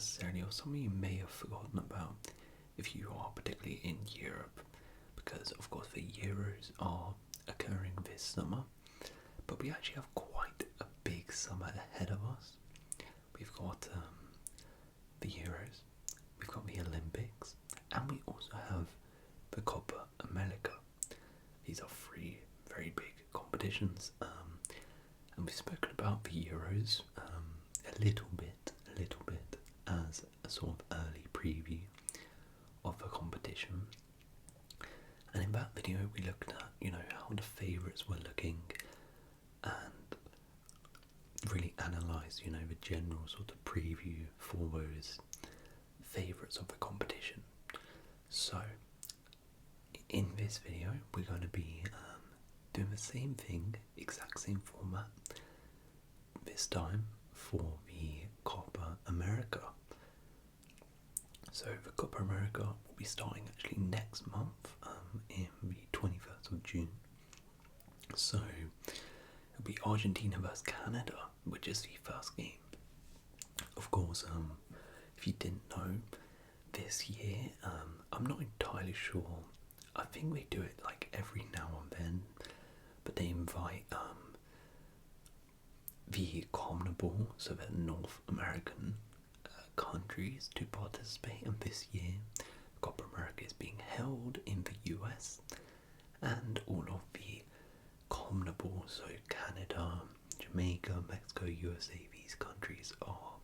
necessarily, or something you may have forgotten about if you are particularly in Europe, because of course the Euros are occurring this summer, but we actually have quite a big summer ahead of us. We've got the Euros, we've got the Olympics, and we also have the Copa America. These are three very big competitions, and we've spoken about the Euros a little bit as a sort of early preview of the competition. And in that video we looked at, how the favourites were looking and really analysed, the general sort of preview for those favourites of the competition. So in this video we're going to be doing the same thing, exact same format, this time for the Copa America. So the Copa America will be starting actually next month, in the 21st of June. So it'll be Argentina versus Canada, which is the first game. Of course, if you didn't know, this year, I'm not entirely sure. I think they do it like every now and then, but they invite the CONMEBOL, so the North American countries, to participate. And this year, Copa America is being held in the US, and all of the CONMEBOL, so Canada, Jamaica, Mexico, USA, these countries are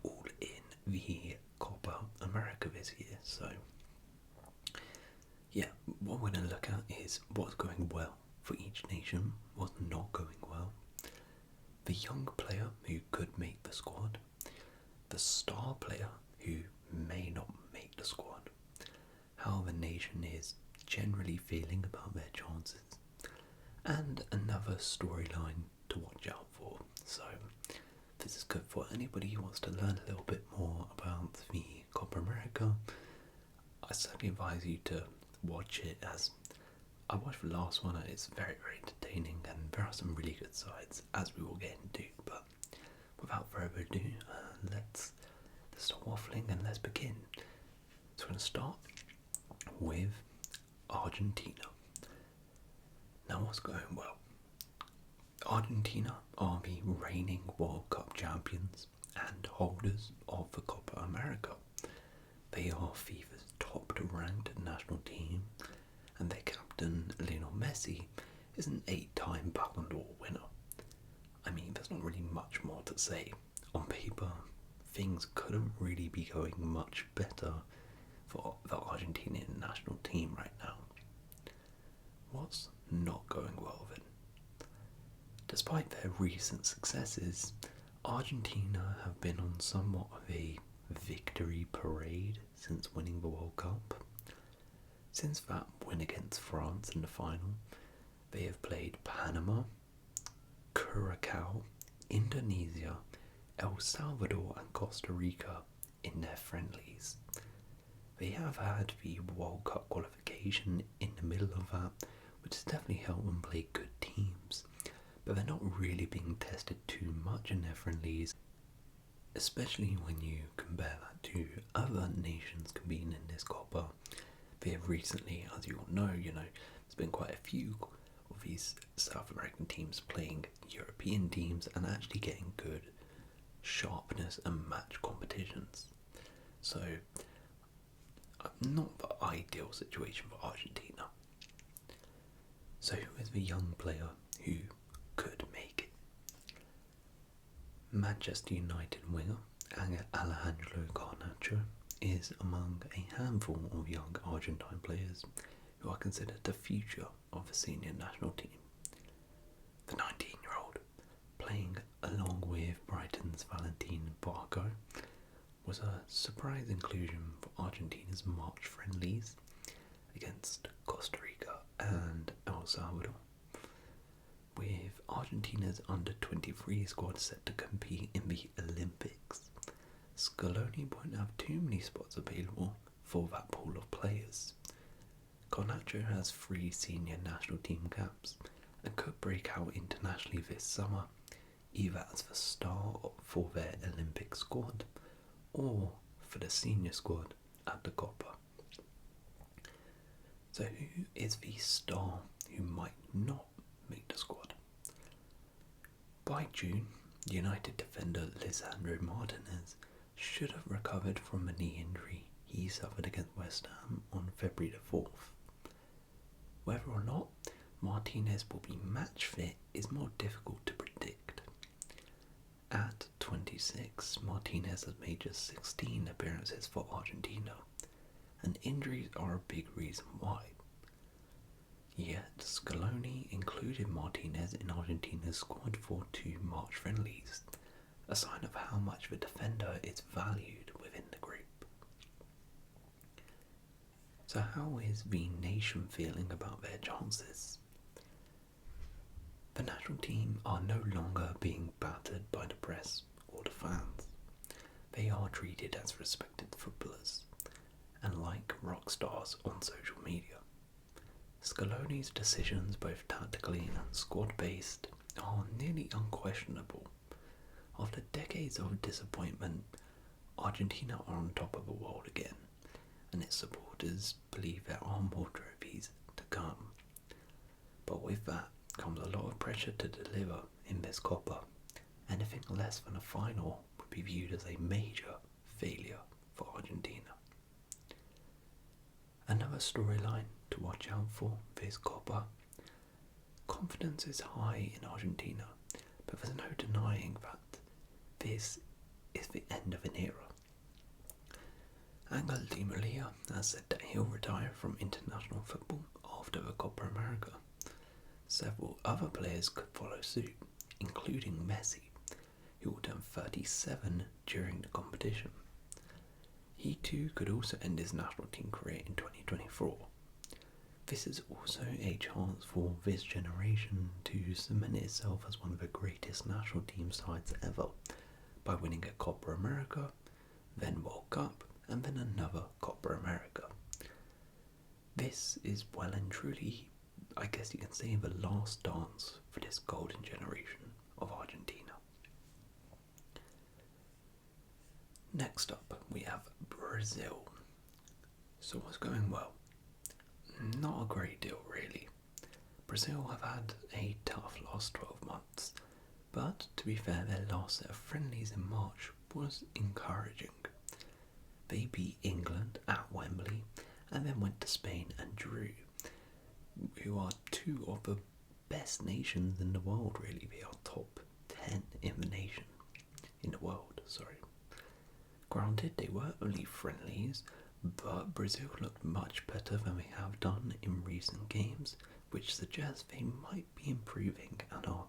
all in the Copa America this year. So yeah, what we're going to look at is what's going well for each nation, what's not going well, the young player who could make the squad, the star player who may not make the squad, how the nation is generally feeling about their chances, and another storyline to watch out for. So this is good for anybody who wants to learn a little bit more about the Copa America. I certainly advise you to watch it, as I watched the last one and it's very, very entertaining, and there are some really good sides, as we will get into. But without further ado, let's stop waffling and let's begin. So we're going to start with Argentina. Now, what's going well? Argentina are the reigning World Cup champions and holders of the Copa America. They are FIFA's top-ranked national team, and their captain, Lionel Messi, is an 8-time Ballon d'Or winner. I mean, there's not really much more to say. On paper, things couldn't really be going much better for the Argentinian national team right now. What's not going well then? Despite their recent successes, Argentina have been on somewhat of a victory parade since winning the World Cup. Since that win against France in the final, they have played Panama, Curacao, Indonesia, El Salvador and Costa Rica in their friendlies. They have had the World Cup qualification in the middle of that, which has definitely helped them play good teams, but they're not really being tested too much in their friendlies, especially when you compare that to other nations competing in this Copa. They have recently, as you all know, there's been quite a few of these South American teams playing European teams and actually getting good sharpness and match competitions. So, not the ideal situation for Argentina. So who is the young player who could make it? Manchester United winger Alejandro Garnacho is among a handful of young Argentine players who are considered the future of the senior national team. The 19-year-old, playing along with Brighton's Valentin Barco, was a surprise inclusion for Argentina's March friendlies against Costa Rica and El Salvador. With Argentina's under-23 squad set to compete in the Olympics, Scaloni won't have too many spots available for that pool of players. Garnacho has 3 senior national team caps and could break out internationally this summer, either as the star for their Olympic squad or for the senior squad at the Copa. So who is the star who might not make the squad? By June, United defender Lisandro Martinez should have recovered from a knee injury he suffered against West Ham on February the 4th. Whether or not Martinez will be match fit is more difficult to predict. At 26, Martinez has made just 16 appearances for Argentina, and injuries are a big reason why. Yet, Scaloni included Martinez in Argentina's squad for 2 March friendlies, a sign of how much the defender is valued within the group. So how is the nation feeling about their chances? The national team are no longer being battered by the press or the fans. They are treated as respected footballers, and like rock stars on social media. Scaloni's decisions, both tactically and squad-based, are nearly unquestionable. After decades of disappointment, Argentina are on top of the world again, and its supporters believe there are more trophies to come. But with that comes a lot of pressure to deliver in this Copa. Anything less than a final would be viewed as a major failure for Argentina. Another storyline to watch out for this Copa. Confidence is high in Argentina, but there's no denying that this is the end of an era. Angel Di Maria has said that he'll retire from international football after the Copa America. Several other players could follow suit, including Messi, who will turn 37 during the competition. He too could also end his national team career in 2024. This is also a chance for this generation to cement itself as one of the greatest national team sides ever, by winning a Copa America, then World Cup, and then another Copa America. This is well and truly, I guess you can say, the last dance for this golden generation of Argentina. Next up, we have Brazil. So what's going well? Not a great deal, really. Brazil have had a tough last 12 months, but to be fair, their last set of friendlies in March was encouraging. They beat England at Wembley and then went to Spain and drew, who are 2 of the best nations in the world, really. They are top 10 in the world, sorry. Granted, they were only friendlies, but Brazil looked much better than they have done in recent games, which suggests they might be improving and are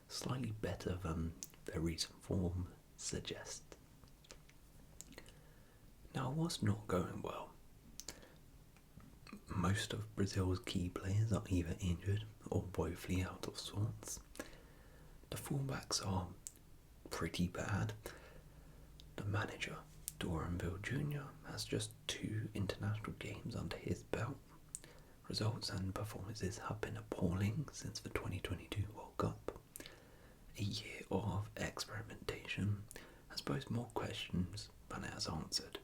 slightly better than their recent form suggests. Now, what's not going well? Most of Brazil's key players are either injured or woefully out of sorts. The fullbacks are pretty bad. The manager, Doranville Jr., has just 2 international games under his belt. Results and performances have been appalling since the 2022 World Cup. A year of experimentation has posed more questions than it has answered.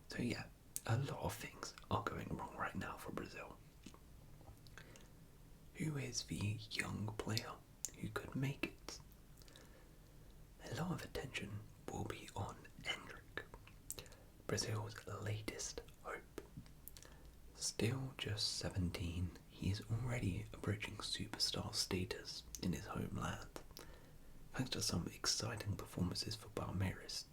So yeah, a lot of things are going wrong right now for Brazil. Who is the young player who could make it? A lot of attention will be on Endrick, Brazil's latest hope. Still just 17, he is already approaching superstar status in his homeland, thanks to some exciting performances for Palmeiras,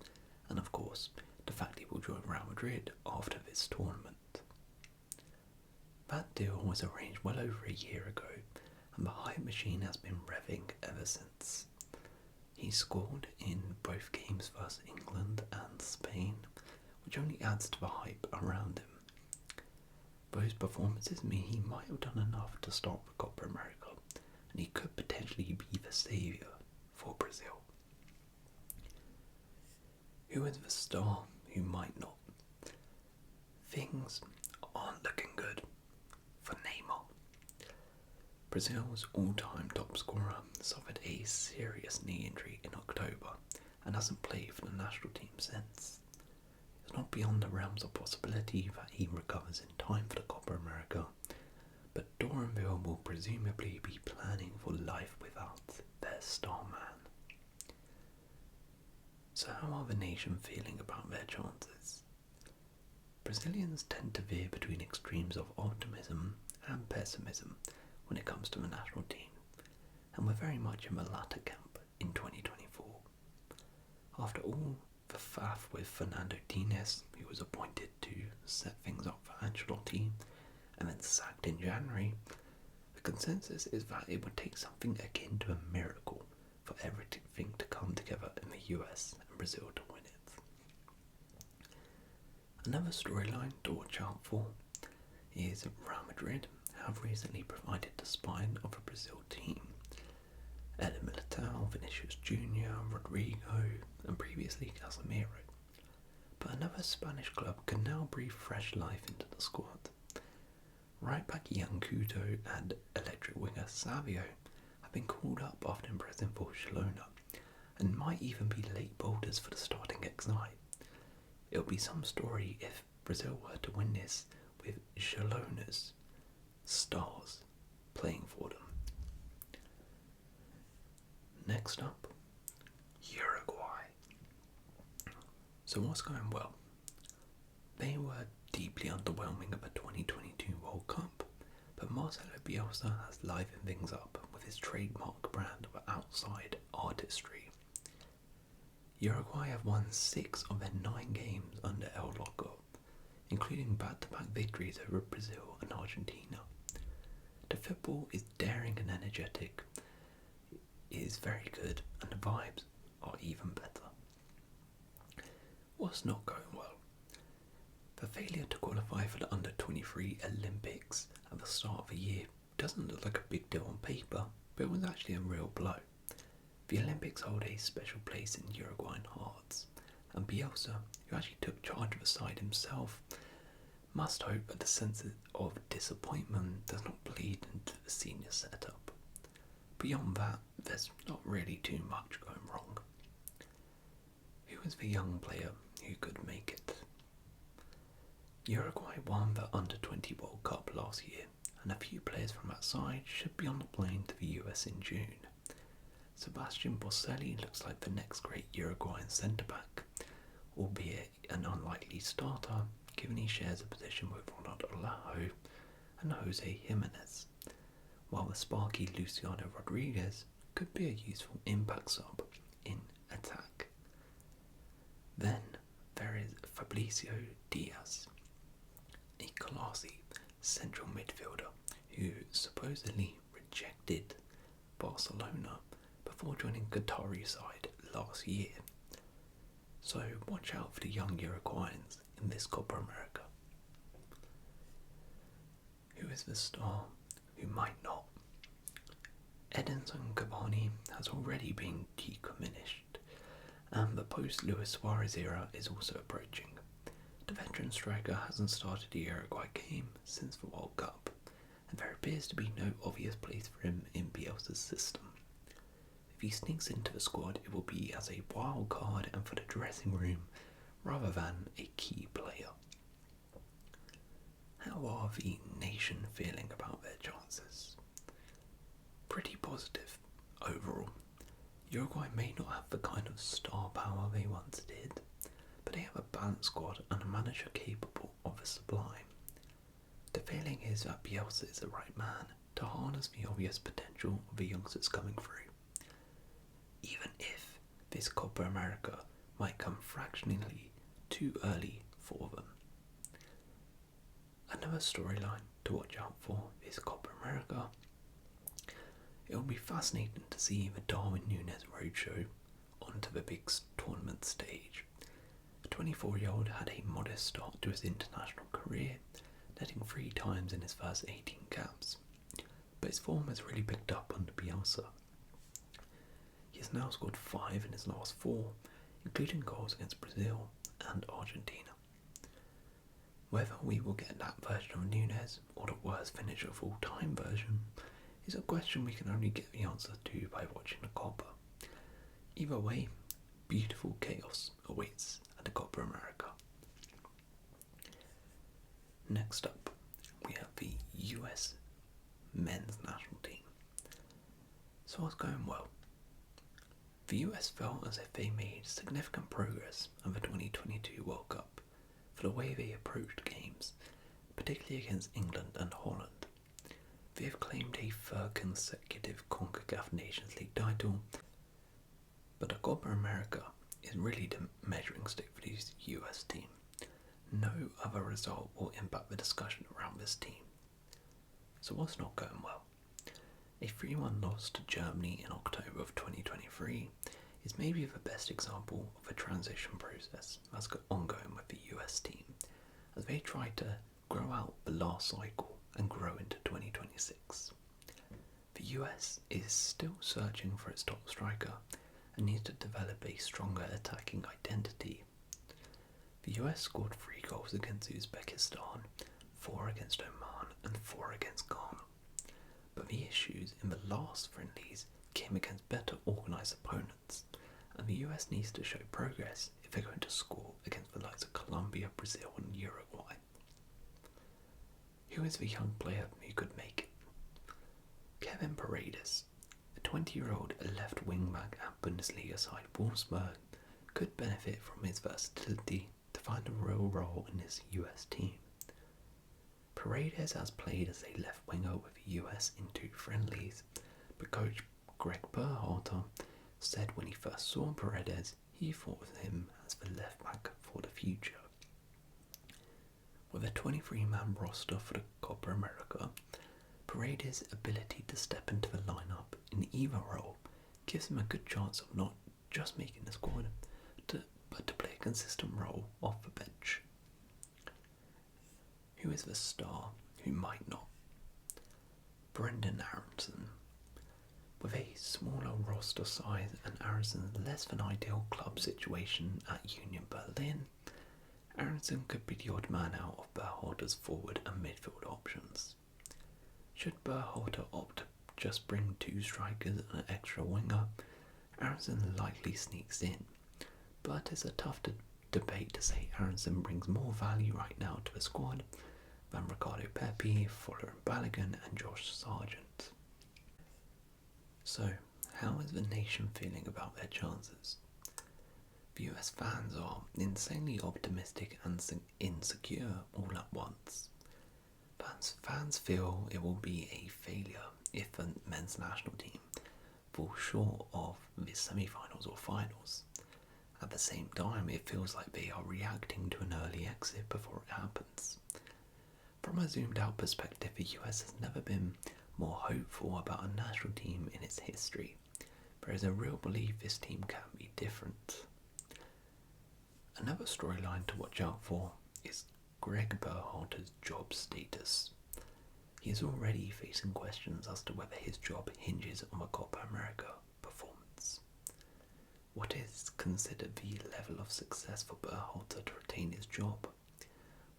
and of course, the fact he will join Real Madrid after this tournament. That deal was arranged well over a year ago, and the hype machine has been revving ever since. He scored in both games versus England and Spain, which only adds to the hype around him. Those performances mean he might have done enough to start the Copa America, and he could potentially be the saviour for Brazil. Who is the star who might not? Things aren't looking good for Neymar. Brazil's all-time top scorer suffered a serious knee injury in October and hasn't played for the national team since. It's not beyond the realms of possibility that he recovers in time for the Copa America, but Doranville will presumably be planning for life without their star man. So how are the nation feeling about their chances? Brazilians tend to veer between extremes of optimism and pessimism when it comes to the national team, and we're very much in the latter camp in 2024. After all the faff with Fernando Diniz, who was appointed to set things up for Ancelotti and then sacked in January, the consensus is that it would take something akin to a miracle for everything to come together in the US and Brazil to win it. Another storyline to watch out for is Real Madrid have recently provided the spine of a Brazil team. Eder Militao, Vinicius Jr., Rodrigo, and previously Casemiro. But another Spanish club can now breathe fresh life into the squad. Right back Ian Couto and electric winger Savio have been called up after impressing for Barcelona, and might even be late boulders for the starting X9. It'll be some story if Brazil were to win this with Barcelona's stars playing for them. Next up, Uruguay. So what's going well? They were deeply underwhelming at the 2022 World Cup, but Marcelo Bielsa has livened things up with his trademark brand of outside artistry. Uruguay have won 6 of their 9 games under El Loco, including back-to-back victories over Brazil and Argentina. The football is daring and energetic, is very good, and the vibes are even better. What's not going well? The failure to qualify for the under-23 Olympics at the start of the year doesn't look like a big deal on paper, but it was actually a real blow. The Olympics hold a special place in Uruguayan hearts, and Bielsa, who actually took charge of the side himself, must hope that the sense of disappointment does not bleed into the senior setup. Beyond that, there's not really too much going wrong. Who was the young player who could make it? Uruguay won the Under-20 World Cup last year, and a few players from that side should be on the plane to the US in June. Sebastian Boselli looks like the next great Uruguayan centre-back, albeit an unlikely starter, given he shares a position with Ronaldo Araujo and Jose Jimenez, while the sparky Luciano Rodriguez could be a useful impact sub in attack. Then there is Fabricio Diaz, a classy central midfielder who supposedly rejected Barcelona before joining Qatari side last year. So watch out for the young Uruguayans in this Copa America. Who is the star who might not? Edinson Cavani has already been decommissioned, and the post-Luis Suarez era is also approaching. The veteran striker hasn't started the Uruguay game since the World Cup, and there appears to be no obvious place for him in Bielsa's system. If he sneaks into the squad, it will be as a wild card and for the dressing room rather than a key player. How are the nation feeling about their chances? Pretty positive overall. Uruguay may not have the kind of star power they once did, but they have a balanced squad and a manager capable of the sublime. The feeling is that Bielsa is the right man to harness the obvious potential of the youngsters coming through, even if this Copa America might come fractionally too early for them. Another storyline to watch out for is Copa America. It will be fascinating to see the Darwin Núñez roadshow onto the big tournament stage. The 24-year-old had a modest start to his international career, netting 3 times in his first 18 caps, but his form has really picked up under Bielsa. He has now scored 5 in his last 4, including goals against Brazil and Argentina. Whether we will get that version of Núñez or the worst finisher of all time version is a question we can only get the answer to by watching the Copa. Either way, beautiful chaos awaits at the Copa America. Next up, we have the US men's national team. So what's going well? The US felt as if they made significant progress at the 2022 World Cup for the way they approached games, particularly against England and Holland. They have claimed a third consecutive CONCACAF Nations League title, but the Copa America is really the measuring stick for this US team. No other result will impact the discussion around this team. So what's not going well? A 3-1 loss to Germany in October of 2023 is maybe the best example of a transition process that's ongoing with the US team, as they try to grow out the last cycle and grow into 2026. The US is still searching for its top striker and needs to develop a stronger attacking identity. The US scored 3 goals against Uzbekistan, 4 against Oman and 4 against Ghana. But the issues in the last friendlies came against better organised opponents, and the US needs to show progress if they're going to score against the likes of Colombia, Brazil and Uruguay. Who is the young player who could make it? Kevin Paredes, a 20-year-old left wing-back at Bundesliga side Wolfsburg, could benefit from his versatility to find a real role in his US team. Paredes has played as a left winger with the US in 2 friendlies, but coach Greg Berhalter said when he first saw Paredes, he thought of him as the left back for the future. With a 23-man roster for the Copa America, Paredes' ability to step into the lineup in either role gives him a good chance of not just making the squad, but to play a consistent role off the bench. Who is the star who might not? Brendan Aronson. With a smaller roster size and Aronson's less than ideal club situation at Union Berlin, Aronson could be the odd man out of Berhalter's forward and midfield options. Should Berhalter opt to just bring 2 strikers and an extra winger, Aronson likely sneaks in, but it's a tough debate to say Aronson brings more value right now to the squad than Ricardo Pepi, Fuller and Balogun and Josh Sargent. So, how is the nation feeling about their chances? The US fans are insanely optimistic and insecure all at once. Fans feel it will be a failure if the men's national team falls short of the semi-finals or finals. At the same time, it feels like they are reacting to an early exit before it happens. From a zoomed out perspective, the US has never been more hopeful about a national team in its history. There is a real belief this team can be different. Another storyline to watch out for is Greg Berhalter's job status. He is already facing questions as to whether his job hinges on the Copa America performance. What is considered the level of success for Berhalter to retain his job?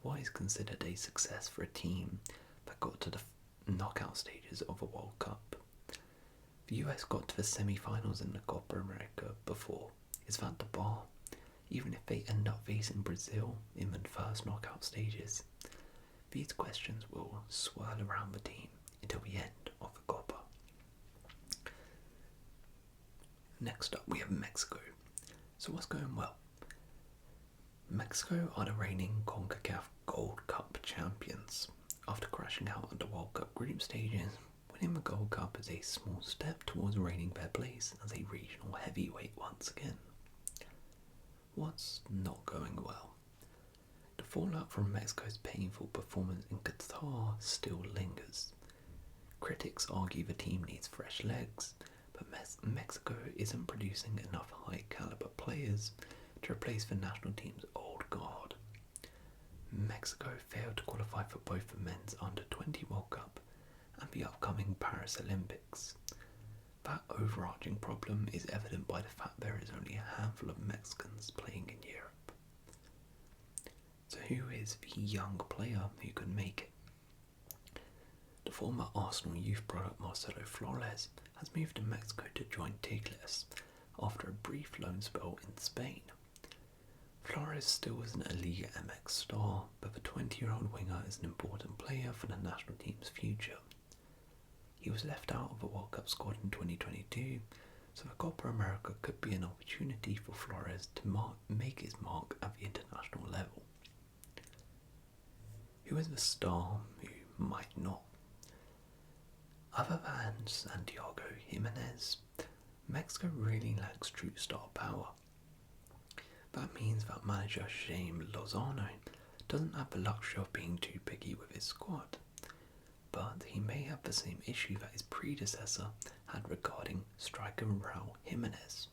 What is considered a success for a team that got to the knockout stages of a World Cup? The US got to the semi-finals in the Copa America before. Is that the bar? Even if they end up facing Brazil in the first knockout stages? These questions will swirl around the team until the end of the Copa. Next up we have Mexico. So what's going well? Mexico are the reigning CONCACAF Gold Cup champions. After crashing out at the World Cup group stages, winning the Gold Cup is a small step towards reigning their place as a regional heavyweight once again. What's not going well? The fallout from Mexico's painful performance in Qatar still lingers. Critics argue the team needs fresh legs, but Mexico isn't producing enough high-caliber players to replace the national team's old guard. Mexico failed to qualify for both the men's under-20 World Cup and the upcoming Paris Olympics. That overarching problem is evident by the fact there is only a handful of Mexicans playing in Europe. So who is the young player who could make it? The former Arsenal youth product Marcelo Flores has moved to Mexico to join Tigles after a brief loan spell in Spain. Flores still isn't a Liga MX star, but the 20-year-old winger is an important player for the national team's future. He was left out of the World Cup squad in 2022, so the Copa America could be an opportunity for Flores to make his mark at the international level. Who is the star who might not? Other than Santiago Jimenez, Mexico really lacks true star power. That means that manager Jaime Lozano doesn't have the luxury of being too picky with his squad, but he may have the same issue that his predecessor had regarding striker Raul Jimenez.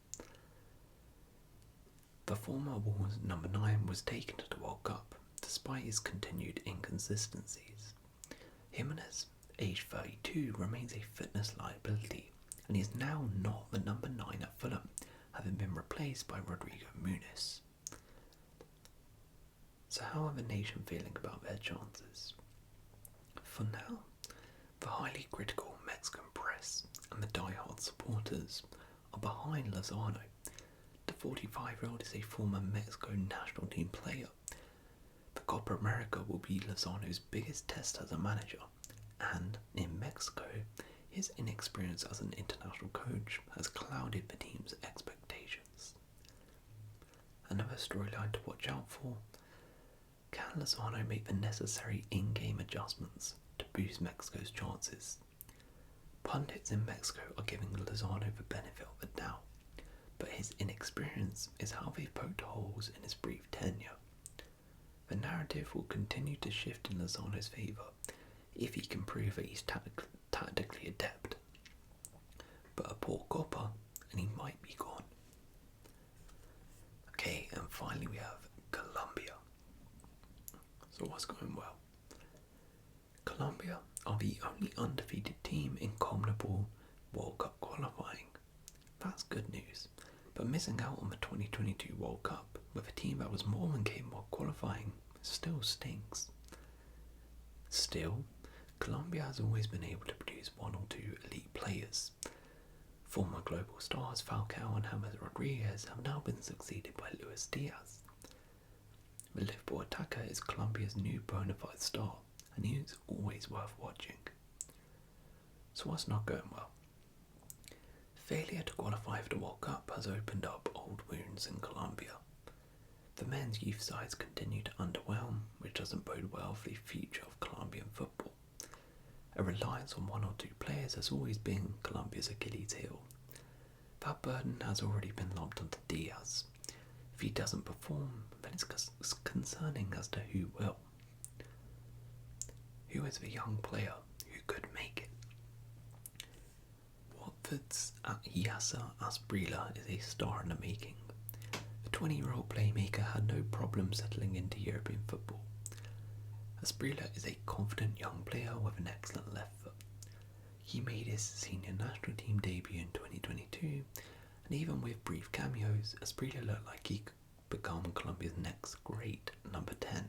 The former Wolves number 9 was taken to the World Cup despite his continued inconsistencies. Jimenez, aged 32, remains a fitness liability, and he is now not the number 9 at Fulham, having been replaced by Rodrigo Muniz. So how are the nation feeling about their chances? For now, the highly critical Mexican press and the die-hard supporters are behind Lozano. The 45-year-old is a former Mexico national team player. The Copa America will be Lozano's biggest test as a manager, and in Mexico, his inexperience as an international coach has clouded the team's expectations. Another storyline to watch out for: can Lozano make the necessary in-game adjustments to boost Mexico's chances? Pundits in Mexico are giving Lozano the benefit of the doubt, but his inexperience is how they've poked holes in his brief tenure. The narrative will continue to shift in Lozano's favour if he can prove that he's tactically adept. But a poor Copa and he might be gone. Okay, and finally we have Colombia. So what's going well? Colombia are the only undefeated team in CONMEBOL World Cup qualifying. That's good news, but missing out on the 2022 World Cup with a team that was more than capable of qualifying still stinks. Still, Colombia has always been able to produce one or two elite players. Former global stars Falcao and James Rodriguez have now been succeeded by Luis Diaz. The Liverpool attacker is Colombia's new bona fide star, and he is always worth watching. So what's not going well? Failure to qualify for the World Cup has opened up old wounds in Colombia. The men's youth sides continue to underwhelm, which doesn't bode well for the future of Colombian football. A reliance on one or two players has always been Colombia's Achilles heel. That burden has already been lobbed onto Diaz. If he doesn't perform, then it's concerning as to who will. Who is the young player who could make it? Watford's Yasser Asprilla is a star in the making. The 20-year-old playmaker had no problem settling into European football. Asprilla is a confident young player with an excellent left foot. He made his senior national team debut in 2022, and even with brief cameos, Asprilla looked like he could become Colombia's next great number 10.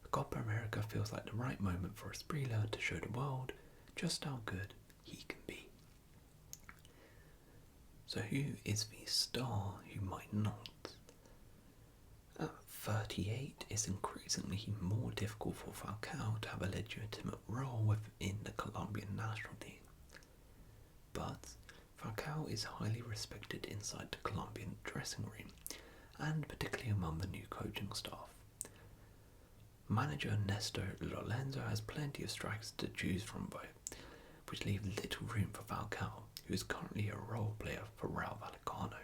The Copa America feels like the right moment for Asprilla to show the world just how good he can be. So who is the star who might not? At 38, it's increasingly more difficult for Falcao to have a legitimate role within the Colombian national team. But Falcao is highly respected inside the Colombian dressing room, and particularly among the new coaching staff. Manager Nestor Lorenzo has plenty of strikers to choose from though, which leaves little room for Falcao, who is currently a role player for Rayo Vallecano.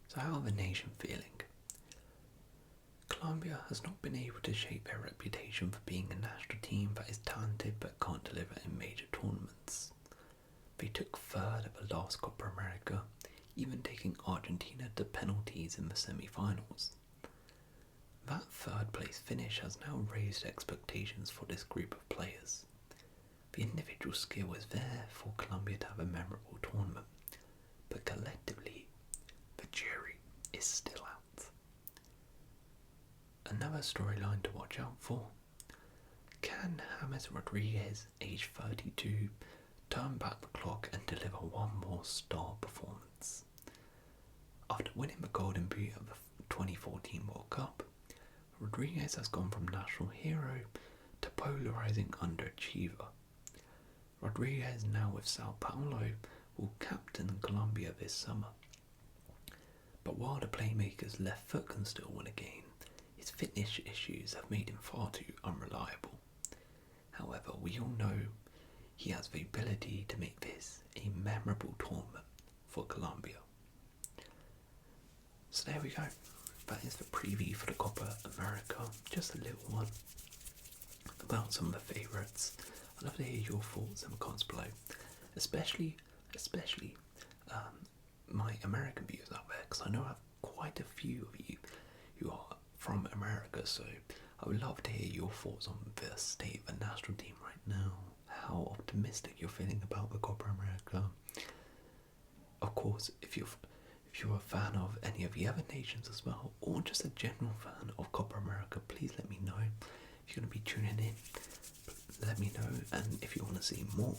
So how are the nation feeling? Colombia has not been able to shape their reputation for being a national team that is talented but can't deliver in major tournaments. They took third at the last Copa America, even taking Argentina to penalties in the semi-finals. That third place finish has now raised expectations for this group of players. The individual skill is there for Colombia to have a memorable tournament, but collectively, the jury is still out. Another storyline to watch out for: can James Rodriguez, age 32, turn back the clock and deliver one more star performance? After winning the Golden Boot of the 2014 World Cup, Rodriguez has gone from national hero to polarising underachiever. Rodriguez, now with Sao Paulo, will captain Colombia this summer. But while the playmaker's left foot can still win a game, his fitness issues have made him far too unreliable. However, we all know he has the ability to make this a memorable tournament for Colombia. So there we go. That is the preview for the Copa America. Just a little one about some of the favourites. I'd love to hear your thoughts in the comments below, especially my American viewers out there, because I know I have quite a few of you who are from America, so I would love to hear your thoughts on the state of the national team right now, how optimistic you're feeling about the Copa America. Of course, if you're a fan of any of the other nations as well, or just a general fan of Copa America, please let me know. If you're going to be tuning in, let me know, and if you want to see more,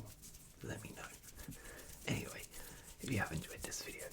let me know. Anyway, if you have enjoyed this video,